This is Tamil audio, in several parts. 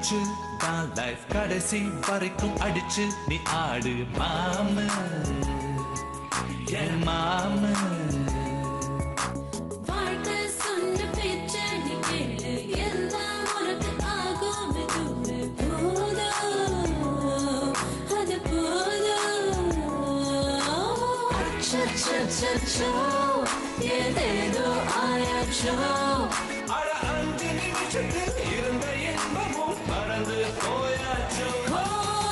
வச்சு தான் லைஃப் கடைசி வரைக்கும் அடிச்சு நீ ஆடு மாமு என் மாமு. ஏதேதோ ஆயாச்சோ அட 5 நிமிஷத்தில் இருந்த இன்பமும் பறந்து போயாச்சோ.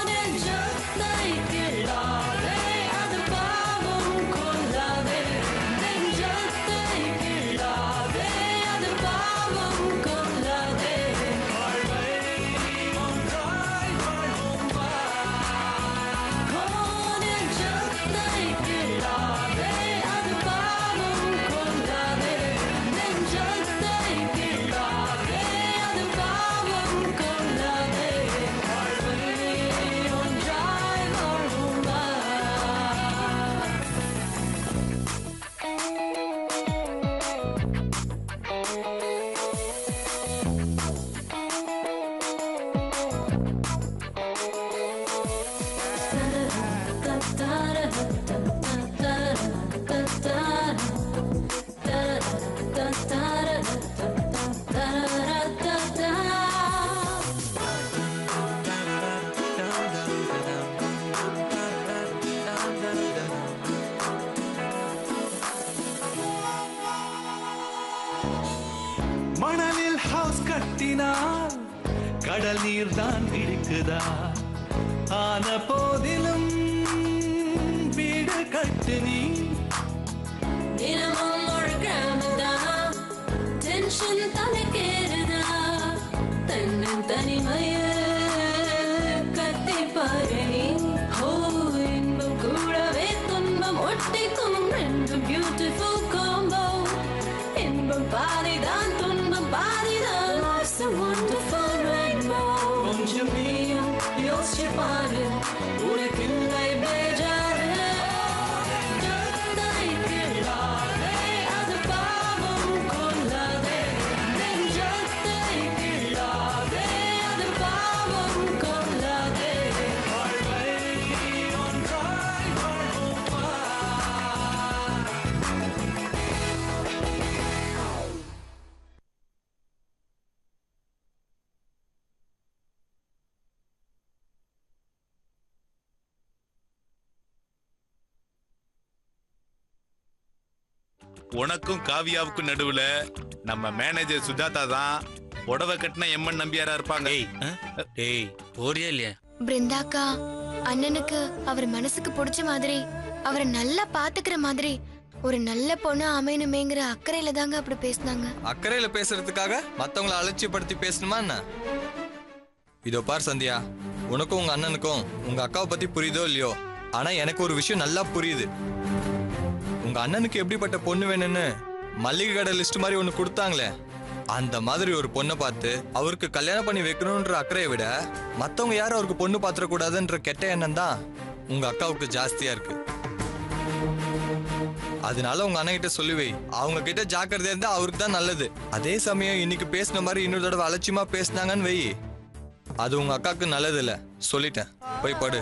நெஞ்சத்தை கிள்ளாதே அது பாவம் கொள்ளாதே நெஞ்சத்தை கிள்ளாதே அது பாவம் கொள்ளாதே வாழ்வை ஒன்றாய் வாழ்வோம் வா. நெஞ்சத்தை கிள்ளாதே அது பாவம் கொள்ளாதே நெஞ்சத்தை கிள்ளாதே அது பாவம் கொள்ளாதே வாழ்வை ஒன்றாய் வாழ்வோம் வா. மணலில் ஹவுஸ் கட்டினால் கடல் நீர் தான் இடிக்குதா? ஆன போதிலும் வீடு கட்டு நீ. தினமும் ஒரு கிராமதா டென்ஷன் தனக்கேறுதா தன்னன் தனிமைய கத்தி பாரணி. ஓ இன்பம் கூடவே துன்பம் ஒட்டிக்கும் ரெண்டும் பியூட்டிஃபுல் காம்போ. இன்பம் பாதிதான் துன்பம் பாதிதான். Life's a wonderful rainbow. கொஞ்சம் நீயும் யோசிச்சு பாரு உனக்கில்லை பேஜாரு. நெஞ்சத்தை கிள்ளாதே அது பாவம் கொள்ளாதே நெஞ்சத்தை கிள்ளாதே அது பாவம் கொள்ளாதே வாழ்வை ஒன்றாய் வாழ்வோம் வா. உனக்கும் காவியாவுக்கும் நடுவுல நம்ம மேனேஜர் சுஜாதா தான் புடவை கட்டின எம்என் நம்பியாரா இருப்பாங்க. டேய் போறியா இல்லையா? பிருந்தாக்கா அண்ணனுக்கு அவர் மனசுக்கு பிடிச்ச மாதிரி அவரை நல்லா பாத்துக்கிற மாதிரி ஒரு நல்ல பொண்ணு அமையணுமேங்கிற அக்கறையில தாங்க அப்படி பேசினாங்க. அக்கறையில பேசுறதுக்காக மத்தவங்களை அலட்சியப்படுத்தி பேசணுமா என்ன? இதோ பார் சந்தியா, உனக்கும் உங்க அண்ணனுக்கும் உங்க அக்காவை பத்தி புரியுதோ இல்லையோ, ஆனா எனக்கு ஒரு விஷயம் நல்லா புரியுது. உங்க அண்ணனுக்கு எப்படிப்பட்ட பொண்ணு வேணும்னு மல்லிகை கடை லிஸ்ட் மாதிரி ஒண்ணு கொடுத்தாங்களே, அந்த மாதிரி ஒரு பொண்ணை பார்த்து அவருக்கு கல்யாணம் பண்ணி வைக்கணும்ன்ற அக்கறையை விட மத்தவங்க யாரும் அவருக்கு பொண்ணு பாத்திரக்கூடாதுன்ற கெட்ட எண்ணம் தான் உங்க அக்காவுக்கு ஜாஸ்தியா இருக்கு. அதனால உங்க அண்ணன் கிட்ட சொல்லி வை, அவங்க கிட்ட ஜாக்கிரதையா இருந்தா அவருக்கு தான் நல்லது. அதே சமயம் இன்னைக்கு பேசின மாதிரி இன்னொரு தடவை அலட்சியமா பேசினாங்கன்னு வை, அது உங்க அக்காவுக்கு நல்லது இல்ல. சொல்லிட்டேன், போய் படு.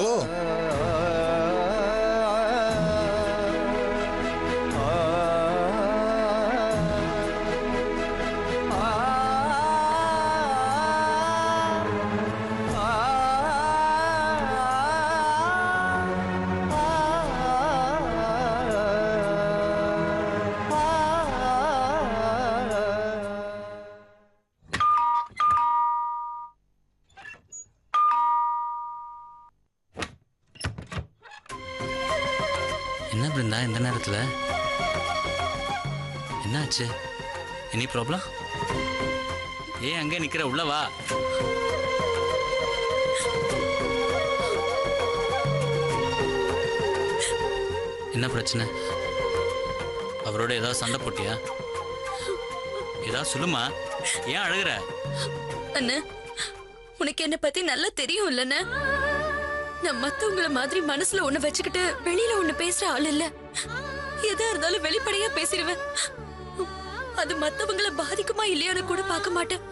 ஓ என்ன பிருந்தா இந்த நேரத்துல என்னாச்சு? Any problem? ஏன் அங்கே நிக்கிற, உள்ள வா. என்ன பிரச்சனை? அவரோட ஏதாவது சண்டை போட்டியா? ஏதாவது சொல்லுமா, ஏன் அழுகுற? அண்ணா, உனக்கு என்ன பத்தி நல்லா தெரியும் இல்லன்னு? நான் மத்தவங்கள மாதிரி மனசுல ஒண்ணு வச்சுக்கிட்டு வெளியில ஒண்ணு பேசுற ஆள் இல்ல. எதா இருந்தாலும் வெளிப்படையா பேசிடுவேன். அது மத்தவங்கள பாதிக்குமா இல்லையோன்னு கூட பார்க்க மாட்டேன்.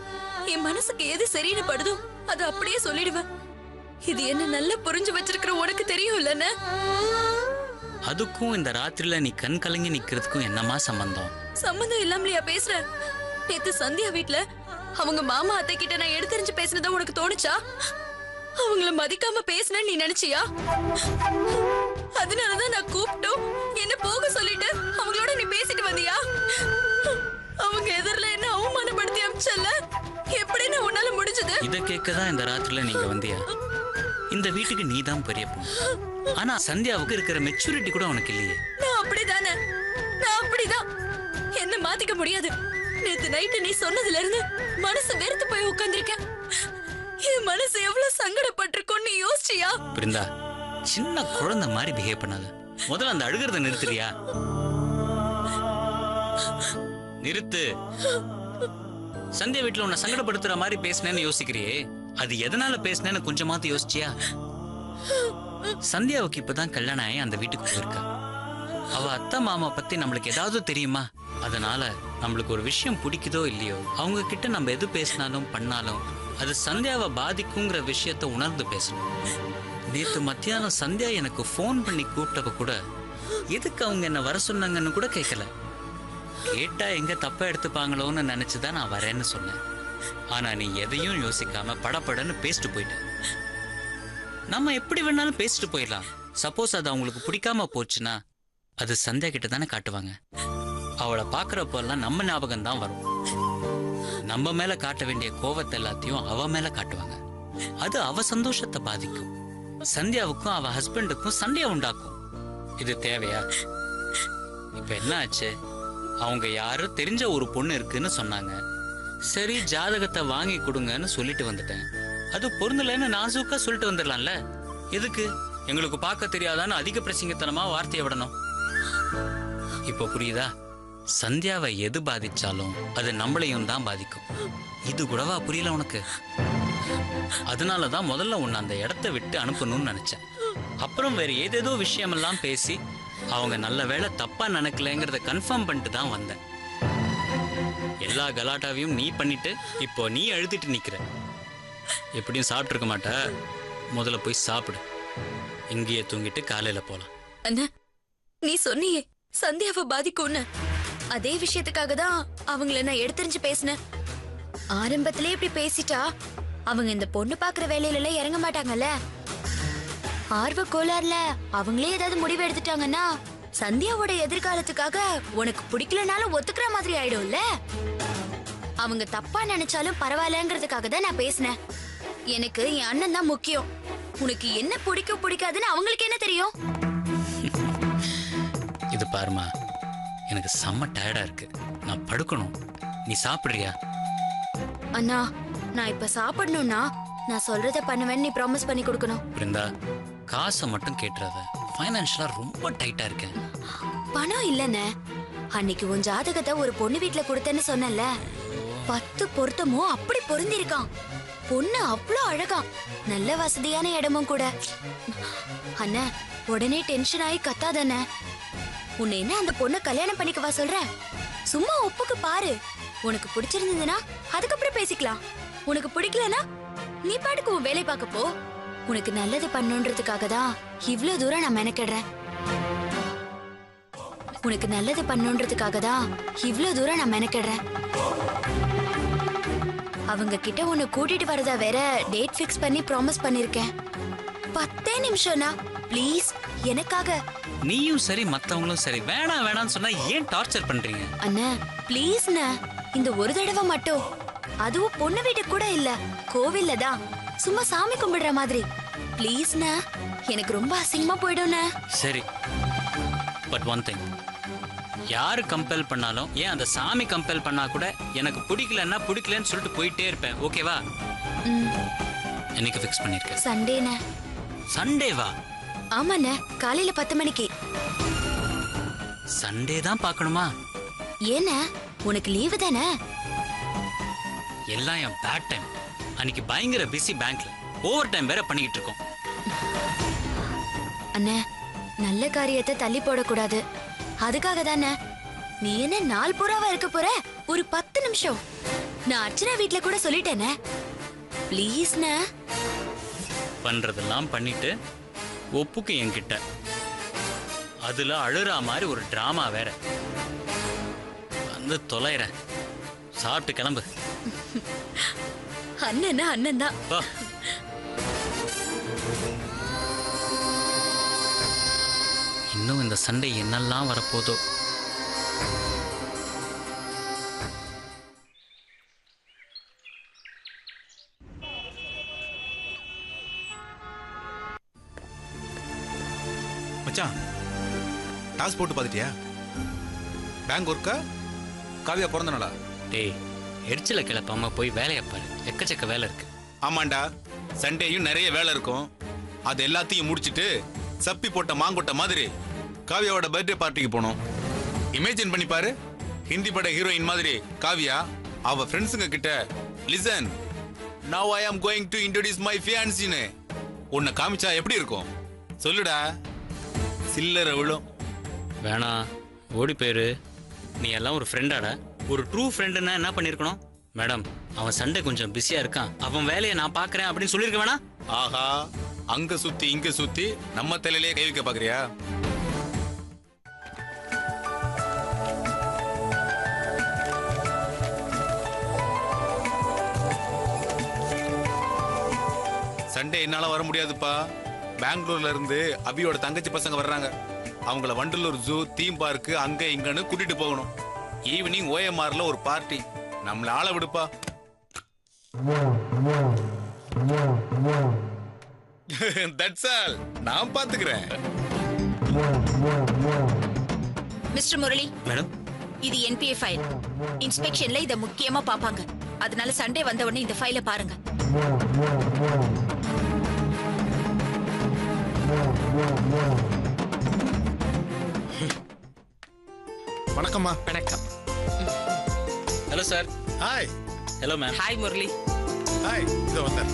என் மனசுக்கு எது சரின்னு படுதோ அது அப்படியே சொல்லிடுவேன். இது என்ன நல்லா புரிஞ்சு வச்சிருக்கிற உனக்கு தெரியும் இல்லன்னு. அதுக்கும் இந்த ராத்திரில நீ கண் கலங்கி நிக்கிறதுக்கும் என்னமா சம்பந்தம்? சம்பந்தம் இல்லாமலையா பேசுற? நேத்து சந்தியா வீட்ல அவங்க மாமா அத்தை கிட்ட நான் எடுத்தறிஞ்சு பேசினதா உனக்கு தோணுச்சா? அவங்கள மதிக்காம பேசினேன்னு நீ நினைச்சியா? அதனாலதான் நான் கூப்பிட்டோம் என்ன போக சொல்லிட்டு அவங்களோட நீ பேசிட்டு வந்தியா? அவங்க எதிரில என்ன அவமானப்படுத்தி அமிச்சல்ல, எப்படி நான் உன்னால முடிஞ்சது? இத கேட்கதான் இந்த ராத்திரில நீங்க வந்தியா? இந்த வீட்டுக்கு நீ தான் பெரிய பொண்ணு. ஆனா சந்தியாவுக்கு இருக்கிற மெச்சூரிட்டி கூட உனக்கு இல்லையே. நான் அப்படிதானே, நான் அப்படிதான். என்ன மாத்திக்க முடியாது. நேத்து நைட்டு நீ சொன்னதுல இருந்து மனசு வெறுத்து போய் உட்கார்ந்திருக்கேன். என் மனசு எவ்வளவு சங்கடப்பட்டிருக்கும் நீ யோசிச்சியா? பிருந்தா, சின்ன குழந்தை மாதிரி பிஹேவ் பண்ணாத. முதல்ல அந்த அழுகிறத நிறுத்துறியா? நிறுத்து. சந்தியா வீட்டுல உன்னை சங்கடப்படுத்துற மாதிரி பேசினேன்னு யோசிக்கிறியே, அது எதனால பேசினேன்னு கொஞ்சமாவது யோசிச்சியா? சந்தியாவுக்கு இப்பதான் கல்யாணம் ஆகி அந்த வீட்டுக்கு போயிருக்கா. அவ அத்தை மாமா பத்தி நம்மளுக்கு ஏதாவது தெரியுமா? அதனால நம்மளுக்கு ஒரு விஷயம் பிடிக்குதோ இல்லையோ, அவங்க கிட்ட நம்ம எது பேசினாலும் பண்ணாலும் அது சந்தியாவை பாதிக்குங்கிற விஷயத்த உணர்ந்து பேசணும். நேத்து மத்தியானம் சந்தியா எனக்கு போன் பண்ணி கூப்பிட்டப்ப கூட எதுக்கு அவங்க என்ன வர சொன்னாங்கன்னு கூட கேட்கல. கேட்டா எங்க தப்பா எடுத்துப்பாங்களோன்னு நினைச்சுதான் நான் வரேன்னு சொன்னேன். ஆனா நீ எதையும் யோசிக்காம படபடன்னு பேசிட்டு போயிட்ட. நம்ம எப்படி வேணாலும் பேசிட்டு போயிடலாம். சப்போஸ் அது அவங்களுக்கு பிடிக்காம போச்சுன்னா அது சந்தியா கிட்ட தானே காட்டுவாங்க. அவளை பாக்குறப்பெல்லாம் நம்ம ஞாபகம் தான் வரும். நம்ம மேல காட்ட வேண்டிய கோவத்தை எல்லாத்தையும் அவ மேல காட்டுவாங்க. அது அவ சந்தோஷத்தை பாதிக்கும். சந்தியாவுக்கும் அவ ஹஸ்பண்டுக்கும் சண்டையை உண்டாக்கும். இது தேவையா? இப்ப என்ன ஆச்சு? அவங்க யாரும் தெரிஞ்ச ஒரு பொண்ணு இருக்குன்னு சொன்னாங்க. சரி, ஜாதகத்தை வாங்கி கொடுங்கன்னு சொல்லிட்டு வந்துட்டேன். அது பொருந்தலன்னு நாசூக்கா சொல்லிட்டு வந்துடலாம்ல. எதுக்கு எங்களுக்கு பார்க்க தெரியாதான்னு அதிக பிரசங்கத்தனமா வார்த்தையை விடணும்? இப்ப புரியுதா? சந்தியாவை எது பாதிச்சாலும் அது நம்மளையும் தான் பாதிக்கும். இது கூடவா புரியல உனக்கு? அதனாலதான் முதல்ல உன்னை அந்த இடத்த விட்டு அனுப்பணும்னு நினைச்சேன். அப்புறம் வேற ஏதேதோ விஷயமெல்லாம் பேசி அவங்க நல்ல வேளை தப்பா நினைக்கலங்கிறத கன்ஃபார்ம் பண்ணிட்டு தான் வந்தேன். எல்லா கலாட்டாவையும் நீ பண்ணிட்டு இப்போ நீ அழுத்திட்டு நிக்கிற. எப்படியும் சாப்பிட்டு இருக்க மாட்ட. முதல்ல போய் சாப்பிடு. இங்கேயே தூங்கிட்டு காலையில போலாம். அண்ணா, நீ சொன்னியே சந்தியாவை பாதிக்கும்னு, அதே விஷயத்துக்காக தான் அவங்கள நான் எடுத்தறிஞ்சு பேசினேன். ஆரம்பத்திலே இப்படி பேசிட்டா அவங்க இந்த பொண்ணு பாக்குற வேலையில எல்லாம் இறங்க மாட்டாங்கல்ல. ஆர்வ கோளாறுல அவங்களே ஏதாவது முடிவு எடுத்துட்டாங்கன்னா சந்தியாவோட எதிர்காலத்துக்காக உனக்கு பிடிக்கலனாலும் ஒத்துக்கிற மாதிரி ஆயிடும்ல. அவங்க தப்பா நினைச்சாலும் பரவாயில்லங்கிறதுக்காக தான் நான் பேசினேன். எனக்கு என் அண்ணன் தான் முக்கியம். உனக்கு என்ன பிடிக்கும் பிடிக்காதுன்னு அவங்களுக்கு என்ன தெரியும்? இது பாருமா, எனக்கு செம்ம டயர்டா இருக்கு. நான் படுக்கணும். நீ சாப்பிடுறியா? அண்ணா, நான் இப்ப சாப்பிடணும்னா நான் சொல்றத பண்ணுவேன்னு நீ ப்ராமிஸ் பண்ணி கொடுக்கணும். பிருந்தா, காசை மட்டும் கேட்டுறாத. ஃபைனான்ஷியலா ரொம்ப டைட்டா இருக்கேன். பணம் இல்லன்னு அன்னைக்கு உன் ஜாதகத்தை ஒரு பொண்ணு வீட்டுல கொடுத்தேன்னு சொன்னல, 10 பொருத்தமும் அப்படி பொருந்திருக்கான். பொண்ணு அவ்வளோ அழகா, நல்ல வசதியான இடமும் கூட. அண்ணா, உடனே டென்ஷன் ஆகி கத்தாதண்ண. உன்னை என்ன அந்த பொண்ணை கல்யாணம் பண்ணிக்கவா சொல்ற? சும்மா ஒப்புக்கு பாரு. உனக்கு பிடிச்சிருந்ததுன்னா அதுக்கப்புறம் பேசிக்கலாம். உனக்கு பிடிக்கலனா நீ பாட்டுக்கு உன் வேலை பார்க்க போ. உனக்கு நல்லது பண்ணுன்றதுக்காக தான் இவ்ளோ தூரம் நான் மெனக்கிடுறேன். உனக்கு நல்லது பண்ணுன்றதுக்காக தான் இவ்ளோ தூரம் நான் மெனக்கிடுறேன். அவங்க கிட்ட உன்னை கூட்டிட்டு வரதா வேற டேட் ஃபிக்ஸ் பண்ணி ப்ராமிஸ் பண்ணிருக்கேன். 10 நிமிஷம்னா ப்ளீஸ், எனக்காக. நீயும் சரி மத்தவங்களும் சரி வேணாம் வேணாம்னு சொன்னா ஏன் டார்ச்சர் பண்றீங்க? அண்ணா ப்ளீஸ்ண்ணா, இந்த ஒரு தடவை மட்டும். அதுவும் பொண்ணு வீட்டுக்கு கூட இல்ல, கோவில்ல தான், சும்மா சாமி கும்பிடுற மாதிரி. ப்ளீஸ்ண்ணா, எனக்கு ரொம்ப அசிங்கமா போயிடும்ண்ணா. சரி, பட் ஒன் திங், யாரு கம்பல் பண்ணாலும், ஏன் அந்த சாமி கம்பல் பண்ணா கூட எனக்கு பிடிக்கலன்னா பிடிக்கலன்னு சொல்லிட்டு போயிட்டே இருப்பேன். ஓகேவா? என்னைக்கு ஃபிக்ஸ் பண்ணிருக்கேன்? சண்டேண்ணா. சண்டேவா? ஆமாண்ணா, காலையில 10 மணிக்கு. சண்டே தான் பார்க்கணுமா? ஏண்ணா, உனக்கு லீவு தானே? எல்லாம் என் பேட் டைம். அன்னைக்கு பயங்கர பிஸி பேங்க்ல, ஓவர் டைம் வேற பண்ணிக்கிட்டு இருக்கோம். அண்ணா, நல்ல காரியத்தை தள்ளி போடக்கூடாது. அதுக்காக தானே. நீ என்ன நாள் பூராவா இருக்க போற? ஒரு 10 நிமிஷம். நான் அர்ச்சனா வீட்ல கூட சொல்லிட்டேனே. ப்ளீஸ்ண்ணே. பண்றதெல்லாம் பண்ணிட்டு ஒப்புக்கு என்கிட்ட. அதுல அழுறா மாதிரி ஒரு டிராமா வேற. வந்து தொலைறேன். சாப்பிட்டு கிளம்பு. அண்ணன்னா அண்ணன் தான். வா. இன்னும் இந்த சண்டை என்னெல்லாம் வரப்போதோ. மச்சான், டாஸ் போட்டு பார்த்துட்டியா? பேங்க் ஒர்க்கா? காவியா பிறந்த நாளா? டேய், எரிச்சல கிளப்பாம போய் வேலையை பாரு. எக்கச்சக்க வேலை இருக்கு. ஆமாண்டா, சண்டேயும் நிறைய வேலை இருக்கும். அது எல்லாத்தையும் முடிச்சிட்டு சப்பி போட்ட மாங்கொட்டை மாதிரி காவியாவோட பர்த்டே பார்ட்டிக்கு போனோம். இமேஜின் பண்ணி பாரு, ஹிந்தி பட ஹீரோயின் மாதிரி காவியா அவ ஃப்ரெண்ட்ஸுங்க கிட்ட, listen, now I am going to introduce my ஃபியான்சின்னு உன்னை காமிச்சா எப்படி இருக்கும் சொல்லுடா. சில்லற விழும். வேணாம், ஓடி போயிரு. நீ எல்லாம் ஒரு ஃப்ரெண்டாடா. ஒரு ட்ரூ ஃப்ரெண்டுன்னா என்ன பண்ணிருக்கணும்? மேடம், அவன் சண்டை கொஞ்சம் பிஸியா இருக்கான், அவன் வேலையை நான் பாக்குறேன் அப்படின்னு சொல்லிருக்க வேணா? ஆஹா, அங்க சுத்தி இங்க சுத்தி நம்ம தலையிலேயே கை வைக்க பாக்குறியா? சண்டே என்னால வர முடியாதுப்பா. பெங்களூர்ல இருந்து அபியோட தங்கச்சி பசங்க வர்றாங்க. அவங்கள வண்டலூர் ஜூ, தீம் பார்க்கு அங்க இங்கன்னு கூட்டிட்டு போகணும். ஈவினிங் ஓஎம்ஆர்ல ஒரு பார்ட்டி. நம்மள ஆள விடுப்பா. That's all. நான் பாத்துக்கிறேன். மிஸ்டர் முரளி, மேடம், இது என்பிஏ ஃபைல். இன்ஸ்பெக்ஷன்ல இத முக்கியமா பாப்பாங்க. அதனால சண்டே வந்த உடனே இந்த ஃபைலை பாருங்க. வணக்கம்மா. வணக்கம். Hello sir. Hi. Hello ma'am. Hi Murali. Hi. இதோ வந்தேன்.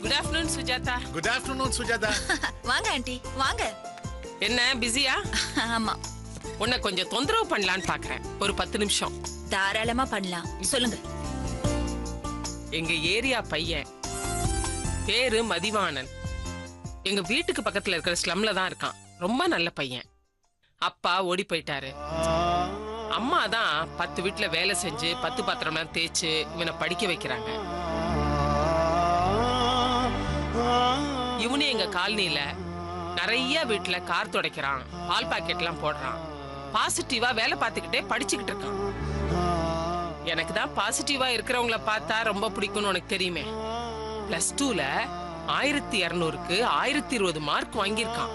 Good afternoon Sujatha. Good afternoon Sujatha. வாங்க ஆண்டி, வாங்க. என்ன பிஸியா? ஆமா, உன்னை கொஞ்சம் தொந்தரவு பண்ணலான்னு பாக்குறேன். ஒரு 10 நிமிஷம். தாராளமா பண்ணலாம். சொல்லுங்க. எங்க ஏரியா பையன் பேரு மதிவாணன். எங்க வீட்டுக்கு பக்கத்துல இருக்கிற ஸ்லம்ல தான் இருக்கான். ரொம்ப நல்ல பையன். அப்பா ஓடி போயிட்டாரு. அம்மா தான் 10 வீட்டுல வேலை செஞ்சு 10 பாத்திரம்லாம் தேய்ச்சு இவனை படிக்க வைக்கிறாங்க. இவனு எங்க காலனில நிறைய வீட்டுல கார் துடைக்கிறான், பால் பாக்கெட்லாம் போடுறான். பாசிட்டிவா வேலை பார்த்துக்கிட்டே படிச்சுக்கிட்டு இருக்கான். எனக்கு தான் பாசிட்டிவா இருக்கிறவங்கள பார்த்தா ரொம்ப பிடிக்கும்னு உனக்கு தெரியுமே. +2ல 1200க்கு 1020 மார்க் வாங்கியிருக்கான்.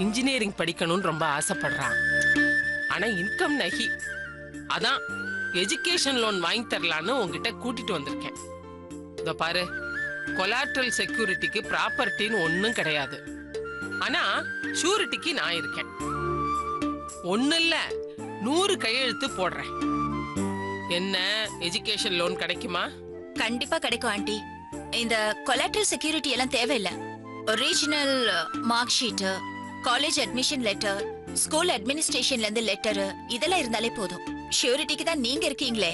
இன்ஜினியரிங் படிக்கணும்னு ரொம்ப ஆசைப்படுறான். ஆனா இன்கம் நகி. அதான் எஜுகேஷன் லோன் வாங்கி தரலான்னு உங்ககிட்ட கூட்டிட்டு வந்திருக்கேன். இதோ பாரு, கொலாட்ரல் செக்யூரிட்டிக்கு ப்ராப்பர்ட்டின்னு ஒன்னும் கிடையாது. ஆனா ஷூரிட்டிக்கு நான் இருக்கேன். ஒண்ணு இல்ல, 100 கையெழுத்து போடுறேன். என்ன, எஜுகேஷன் லோன் கிடைக்குமா? கண்டிப்பா கிடைக்கும் ஆண்டி. இந்த கொலாட்ரல் செக்யூரிட்டி எல்லாம் தேவையில்லை. Original mark sheet, college admission letter, school அட்மினிஸ்ட்ரேஷன்ல இருந்து லெட்டர், இதெல்லாம் இருந்தாலே போதும். ஷூரிட்டிக்கு தான் நீங்க இருக்கீங்களே.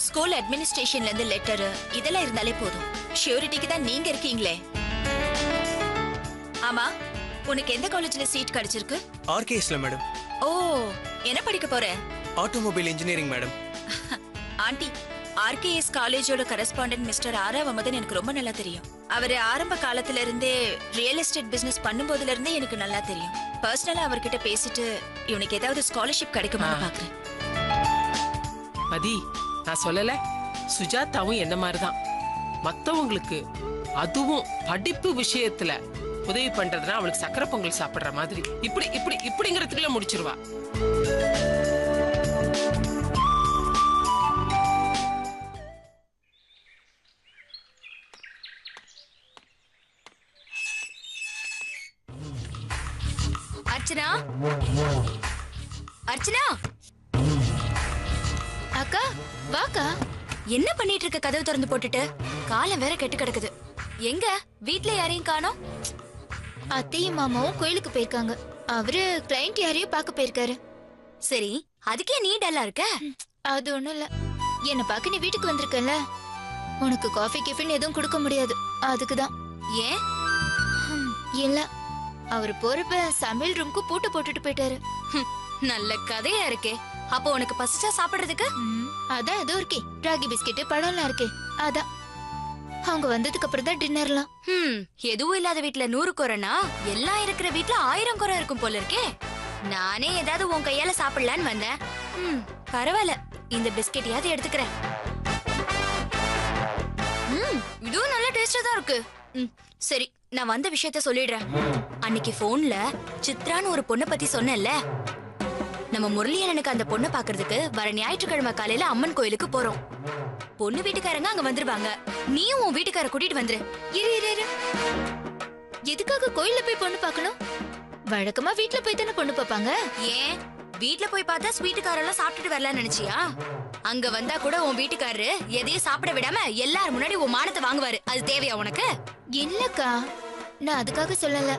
ஸ்கூல் அட்மினிஸ்ட்ரேஷன்ல இருந்து லெட்டர், இதெல்லாம் இருந்தாலே போதும். ஷூரிட்டிக்கு தான் நீங்க இருக்கீங்களே. ஆமா, உனக்கு எந்த காலேஜ்ல சீட் கிடைச்சிருக்கு? ஆர்கேஎஸ்ல மேடம். ஓ, என்ன படிக்க போற? Automobile engineering madam. Aunty, RKS காலேஜோட கரஸ்பாண்டன்ட் மிஸ்டர் ஆராவமதன் எனக்கு ரொம்ப நல்லா தெரியும். அவரு ஆரம்ப காலத்துல இருந்தே ரியல் எஸ்டேட் பிசினஸ் பண்ணும்போதுல இருந்தே எனக்கு நல்லா தெரியும். பர்சனலா அவர்கிட்ட பேசிட்டு இவனுக்கு ஏதாவது ஸ்காலர்ஷிப் கிடைக்குமான்னு பாக்குறேன். மதி, நான் சொல்லல, சுஜாதாவும் என்ன மாதிரிதான். மத்தவங்களுக்கு, அதுவும் படிப்பு விஷயத்துல உதவி பண்றதுனா அவளுக்கு சக்கரை பொங்கல் சாப்பிடுற மாதிரி இப்படி இப்படி இப்படிங்கிறதுக்குள்ள முடிச்சிருவா. அர்ச்சனா, அர்ச்சனா, அக்கா வாக்கா. என்ன பண்ணிட்டு இருக்க? கதவு திறந்து போட்டுட்டு. காலம் வேற கெட்டு கிடக்குது. எங்க வீட்ல யாரையும் காணோம்? அத்தையும் மாமாவும் கோயிலுக்கு போயிருக்காங்க. அவரு கிளைண்ட் யாரையும் பார்க்க போயிருக்காரு. சரி, அதுக்கே நீ டல்லா இருக்க? அது ஒண்ணும் இல்ல, என்ன பார்க்க நீ வீட்டுக்கு வந்திருக்கல, உனக்கு காஃபி கிஃபின் எதுவும் கொடுக்க முடியாது, அதுக்குதான். ஏன்? இல்ல, அவர் போறப்ப சமையல் ரூம்க்கு பூட்டு போட்டுட்டு போயிட்டாரு. நல்ல கதையா இருக்கே. அப்போ உனக்கு பசிச்சா சாப்பிடுறதுக்கு? அதான் ஏதோ இருக்கே, ராகி பிஸ்கெட் பழம்லாம் இருக்கே, அதான். அவங்க வந்ததுக்கு அப்புறம் தான் டின்னர்லாம். எதுவும் இல்லாத வீட்ல 100 குறைனா எல்லாம் இருக்கிற வீட்ல 1000 குறை இருக்கும் போல இருக்கே. நானே ஏதாவது உன் கையால சாப்பிடலான்னு வந்தேன். பரவாயில்ல, இந்த பிஸ்கெட்யாவது எடுத்துக்கிறேன். இதுவும் நல்ல டேஸ்டா தான் இருக்கு. சரி, நான் வந்த விஷயத்த சொல்லிடுறேன். அன்னைக்கு போன்ல சித்ரான்னு ஒரு பொண்ணை பத்தி சொன்னேன்ல, நம்ம முரளியனுக்கு அந்த பொண்ணை பாக்குறதுக்கு வர ஞாயிற்றுக்கிழமை காலையில அம்மன் கோயிலுக்கு போறோம். பொண்ணு வீட்டுக்காரங்க அங்க வந்துருவாங்க. நீயும் உன் வீட்டுக்கார கூட்டிட்டு வந்துரு. இரு, எதுக்காக கோயில்ல போய் பொண்ணு பார்க்கணும்? வழக்கமா வீட்ல போய் தானே பொண்ணு பார்ப்பாங்க. ஏன் வீட்ல போய் பார்த்தா ஸ்வீட்டுக்காரெல்லாம் சாப்பிட்டுட்டு வரலாம்னு நினைச்சியா? அங்க வந்தா கூட உன் வீட்டுக்காரரு எதையும் சாப்பிட விடாம எல்லாரும் முன்னாடி உன் மானத்தை வாங்குவாரு. அது தேவையா உனக்கு? இல்லக்கா, நான் அதுக்காக சொல்லல.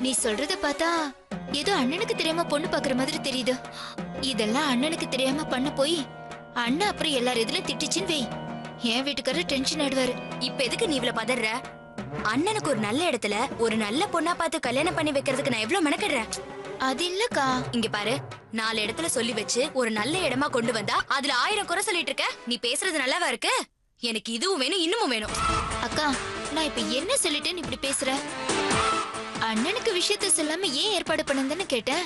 நீ சொல்றத பார்த்தா ஏதோ அண்ணனுக்கு தெரியாம பொண்ணு பாக்குற மாதிரி தெரியுது. இதெல்லாம் அண்ணனுக்கு தெரியாம பண்ண போய் அண்ணன் அப்புறம் எல்லாரும் இதுல திட்டுச்சுன்னு வை, என் வீட்டுக்காரர் டென்ஷன் ஆயிடுவாரு. இப்ப எதுக்கு நீ இவ்வளவு பதற? அண்ணனுக்கு ஒரு நல்ல இடத்துல ஒரு நல்ல பொண்ணா பார்த்து கல்யாணம் பண்ணி வைக்கிறதுக்கு நான் எவ்வளவு மெனக்கிடுறேன். அது இல்லக்கா, இங்க பாரு, 4 இடத்துல சொல்லி வச்சு ஒரு நல்ல இடமா கொண்டு வந்தா அதுல 1000 குறை சொல்லிட்டு இருக்க. நீ பேசுறது நல்லாவா இருக்கு? எனக்கு இதுவும் வேணும், இன்னமும் வேணும். அக்கா, நான் இப்ப என்ன சொல்லிட்டேன்னு இப்படி பேசுற? அண்ணனுக்கு விஷயத்த சொல்லாம ஏன் ஏற்பாடு பண்ணுங்கன்னு கேட்டேன்.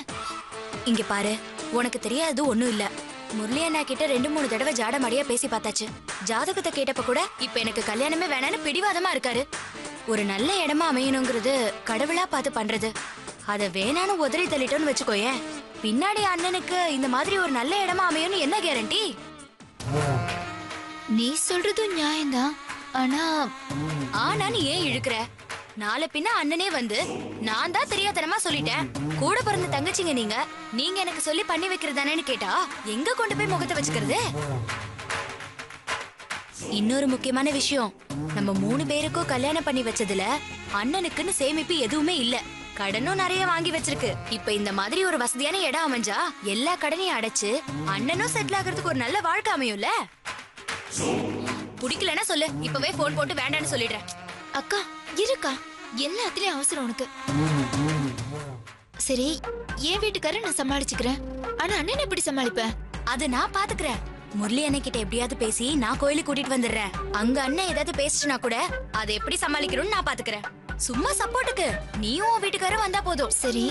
இங்க பாரு, உனக்கு தெரியாது ஒண்ணும் இல்ல. முரளி அண்ணா கிட்ட 2-3 தடவை ஜாடமாடியா பேசி பார்த்தாச்சு. ஜாதகத்தை கேட்டப்ப கூட இப்ப எனக்கு கல்யாணமே வேணான்னு பிடிவாதமா இருக்காரு. ஒரு நல்ல இடமா அமையணுங்கிறது கடவுளா பார்த்து பண்றது. அத வேணான்னு உதறி தள்ளிட்டோன்னு வச்சுக்கோயேன், பின்னாடி அண்ணனுக்கு இந்த மாதிரி ஒரு நல்ல இடமா அமையும்னு என்ன கேரண்டி? நீ சொல்றதும் நியாயம்தான். ஆனான்னு ஏன் இழுக்கிற? நாளை பின்ன அண்ணனே வந்து நான் தான் தெரியாதனமா சொல்லிட்டேன், கூட பிறந்த தங்கச்சிங்க நீங்க எனக்கு சொல்லி பண்ணி வைக்கிறதானேன்னு கேட்டா எங்க கொண்டு போய் முகத்தை வச்சுக்கிறது? இன்னொரு முக்கியமான விஷயம், நம்ம 3 பேருக்கும் கல்யாணம் பண்ணி வச்சதுல அண்ணனுக்குன்னு சேமிப்பு எதுவுமே இல்ல. கடனும் நிறைய வாங்கி வச்சிருக்கு. இப்ப இந்த மாதிரி ஒரு வசதியான இடம் அமைஞ்சா எல்லா கடனையும் அடைச்சு அண்ணனும் செட்டில் ஆகிறதுக்கு ஒரு நல்ல வாழ்க்கை அமையும்ல. பிடிக்கலன்னா சொல்லு, இப்பவே போன் போட்டு வேண்டான்னு சொல்லிடுறேன். அக்கா இருக்கா, எல்லாத்துலயும் அவசரம் உனக்கு. சரி, என் வீட்டுக்காரர் நான் சமாளிச்சுக்கிறேன், ஆனா அண்ணன் எப்படி சமாளிப்ப? அது நான் பாத்துக்கிறேன். முரளி அண்ணன் கிட்ட எப்படியாவது பேசி நான் கோயிலுக்கு கூட்டிட்டு வந்துடுறேன். அங்க அண்ணன் ஏதாவது பேசிச்சுனா கூட அதை எப்படி சமாளிக்கணும்னு நான் பாத்துக்கிறேன். சும்மா சப்போர்ட்டுக்கு நீயும் உன் வீட்டுக்காரரும் வந்தா போதும். சரி,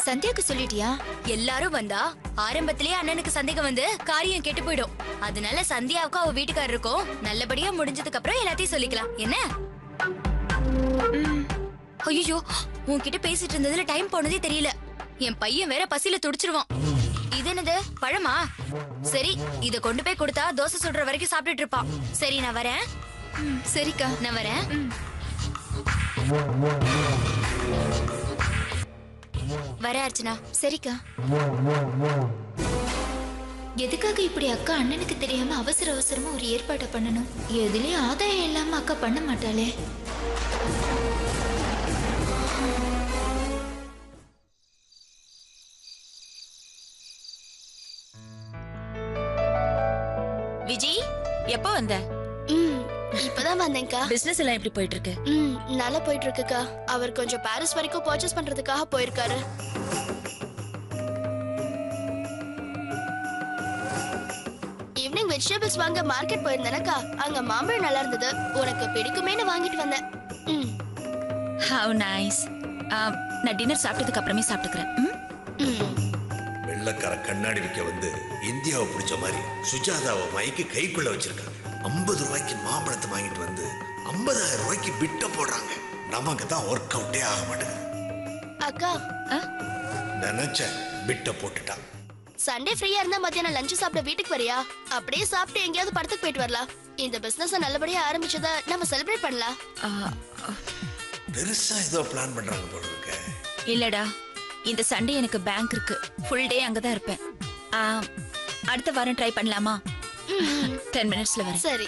சந்தியாக்கு சொல்லிட்டியா? எல்லாரும் வந்தா ஆரம்பத்திலேயே அண்ணனுக்கு சந்தேகம் வந்து காரியம் கெட்டு போயிடும். அதனால சந்தியாவுக்கும் அவ வீட்டுக்காரருக்கும் நல்லபடியா முடிஞ்சதுக்கு அப்புறம் எல்லாத்தையும் சொல்லிக்கலாம். என்ன? ஐயோ, உன்கிட்ட பேசிட்டு இருந்ததுல டைம் போனதே தெரியல. என் பையன் வேற பசியில துடிச்சிருவான். இது என்னது, பழமா? சரி, இத கொண்டு போய் கொடுத்தா தோசை சுடுற வரைக்கும் சாப்பிட்டுட்டு இருப்பான். சரி, நான் வரேன். சரிக்கா, நான் வரேன். வர அர்ச்சனா. சரிக்கா. எதுக்காக இப்படி அக்கா அண்ணனுக்கு தெரியாம அவசர அவசரமா ஒரு ஏற்பாட்டை பண்ணணும்? எதுலயும் ஆதாயம் இல்லாம அக்கா பண்ண மாட்டாளே. விஜய், எப்ப வந்த? இப்பதான் வந்தேன்க்கா. பிசினஸ் எல்லாம் எப்படி போயிட்டு இருக்கு? நல்லா போயிட்டு இருக்குக்கா. அவர் கொஞ்சம் பாரிஸ் வரைக்கும் பர்ச்சேஸ் பண்றதுக்காக போயிருக்காரு. ஈவினிங் வெஜிடபிள்ஸ் வாங்க மார்க்கெட் போயிருந்தேனக்கா. அங்க மாம்பழம் நல்லா இருந்தது, உனக்கு பிடிக்குமேன்னு வாங்கிட்டு வந்தேன். Have nice. நான் டின்னர் சாப்பிட்டதுக்கு அப்புறமே சாப்பிட்டுக்கிறேன். வெள்ளக்கார கண்ணாடி விற்க வந்து இந்தியாவை பிடிச்ச மாதிரி சுஜாதாவை மயக்கி கைக்குள்ள வச்சிருக்காங்க. 50 ரூபாய்க்கு மாம்பழத்தை வாங்கிட்டு வந்து 50,000 ரூபாய்க்கு பிட்ட போடுறாங்க. நமக்கு தான் ஒர்க் அவுட்டே ஆக மாட்டேங்குது. அக்கா, நினைச்ச பிட்ட போட்டுட்டான். சண்டே ஃப்ரீயா இருந்தா மத்தியானம் லஞ்ச் சாப்பிட வீட்டுக்கு வரியா? அப்படியே சாப்பிட்டு எங்கேயாவது படத்துக்கு போயிட்டு வரலாம். இந்த பிசினஸ் நல்லபடியா ஆரம்பிச்சத நம்ம செலிப்ரேட் பண்ணலாம். பெருசா ஏதோ பிளான் பண்றாங்க போல இருக்கு. இல்லடா, இந்த சண்டே எனக்கு பேங்க் இருக்கு. ஃபுல் டே அங்கதான் இருப்பேன். அடுத்த வாரம் ட்ரை பண்ணலாமா? 10 மினிட்ஸ்ல வரேன். சரி.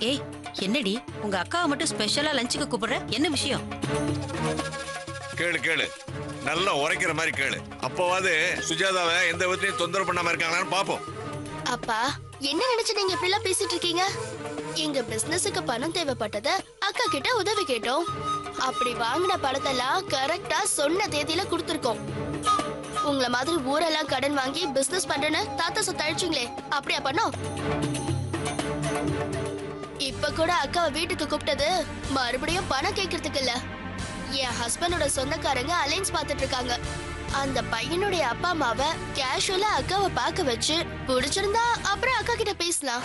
ஏய் என்னடி உங்க அக்காவை மட்டும் ஸ்பெஷலா லஞ்சுக்கு கூப்பிடுற என்ன விஷயம்? கேளு கேளு, நல்லா உரைக்கிற மாதிரி கேளு. அப்போவாது சுஜாதாவை எந்த விதத்தையும் தொந்தரவு பண்ணாம இருக்காங்களான்னு பாப்போம். அப்பா என்ன நினைச்சு நீங்க இப்படி எல்லாம் பேசிட்டு இருக்கீங்க? எங்க பிசினஸுக்கு பணம் தேவைப்பட்டத அக்கா கிட்ட உதவி கேட்டோம். அப்படி வாங்கின பணத்தெல்லாம் கரெக்டா சொன்ன தேதியில கொடுத்துருக்கோம். உங்களை மாதிரி ஊரெல்லாம் கடன் வாங்கி பிசினஸ் பண்றேன்னு தாத்தா சொத்து அழிச்சிங்களே, அப்படியா பண்ணோம்? இப்ப கூட அக்காவை வீட்டுக்கு கூப்பிட்டது மறுபடியும் பணம் கேட்கறதுக்கு இல்ல. என் ஹஸ்பண்டோட சொந்தக்காரங்க அலைன்ஸ் பாத்துட்டு இருக்காங்க. அந்த பையனுடைய அப்பா அம்மாவை கேஷுவலா அக்காவை பார்க்க வச்சு பிடிச்சிருந்தா அப்புறம் அக்கா கிட்ட பேசலாம்.